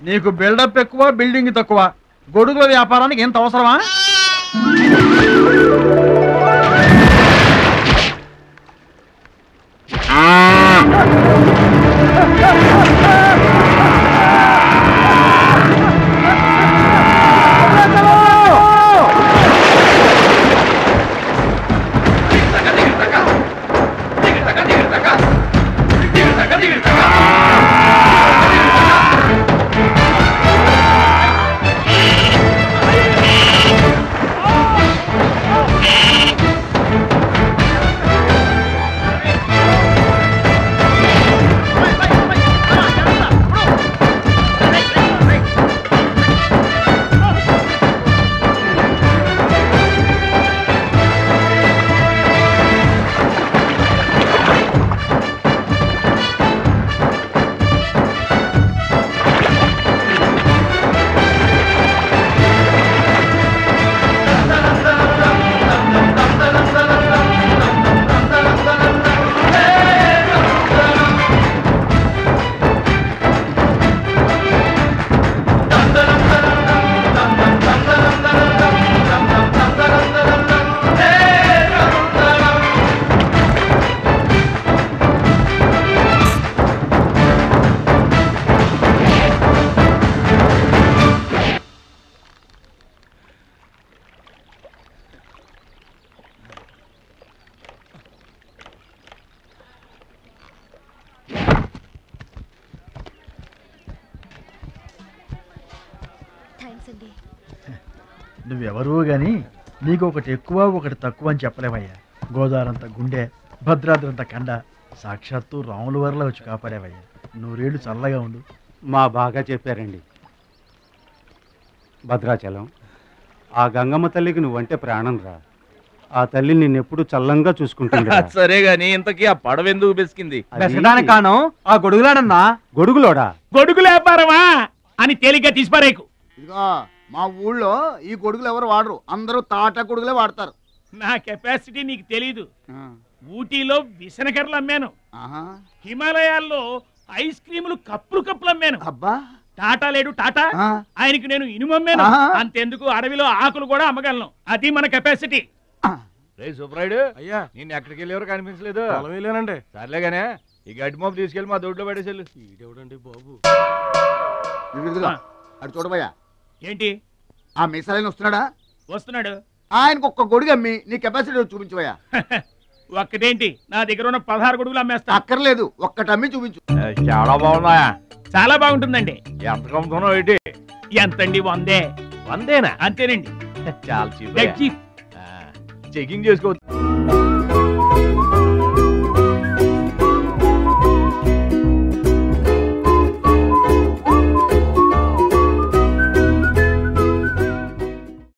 నీకు బిల్డప్ ఎక్కువ, బిల్డింగ్ తక్కువ. గొడుగుల వ్యాపారానికి ఎంత అవసరమా? నువ్వెవరూ గాని నీకు ఒకటి ఎక్కువ ఒకటి తక్కువ అని చెప్పలేవయ్యా. గోదావరంత గుండె, భద్రాద్రంత కండ, సాక్షాత్తు రాముల వరలో వచ్చి కాపాడేవయ్యా. నూరేళ్ళు చల్లగా ఉండు. మా బాగా చెప్పారండి. భద్రాచలం, ఆ గంగమ్మ తల్లికి నువ్వంటే ప్రాణం రా. ఆ తల్లి నిన్నెప్పుడు చల్లంగా చూసుకుంటుంది. సరే గాని ఇంతకీ ఆ పడవ ఎందుకు బెసికింది? కాను ఆ గొడుగులాడన్నా. గొడుగులోడా? గొడుగుల వ్యాపారమా అని తేలిగ్గా తీసిపారేకు. ఇదిగో మా ఊళ్ళో ఈ గొడుగులు ఎవరు వాడరు, అందరూ తాటా గొడుగులే వాడతారు. నా కెపాసిటీ నీకు తెలీదు. ఊటీలో విసనకర్రలు అమ్మాను, హిమాలయాల్లో ఐస్ క్రీములు కప్పులు అమ్మాను. అబ్బా, టాటా లేడు టాటా, ఆయనకి నేను ఇనుము అమ్మాను. అంతెందుకు అడవిలో ఆకులు కూడా అమ్మగలను. అది మన కెపాసిటీ. సుబ్రాయుడు అయ్యా, నేను ఎక్కడికి వెళ్ళేవారు కనిపించలేదు. లేనండి. సర్లేగానే ఈ గడ్డి మోపు తీసుకెళ్ళి మా దొడ్లో పడేసేళ్ళు. ఈడెవడండి బాబు? అటు చూడబోయా. ఏంటి ఆ మిసలైన వస్తున్నాడా? వస్తున్నాడు. ఆయనకు ఒక్క గొడుగు అమ్మి నీ కెపాసిటీ చూపించబోయా. ఒక్కటేంటి, నా దగ్గర ఉన్న 16 గొడుగులు అమ్మేస్తా. అక్కర్లేదు, ఒక్కటి అమ్మి చూపించు. చాలా బాగున్నాయా? చాలా బాగుంటుందండి. ఎంత కమ్ముతున్నావు ఏంటి? ఎంతండి? 100. 100 అంతేనండి. చాలా చీప్. చీప్. చెకింగ్ చేసుకోవచ్చు.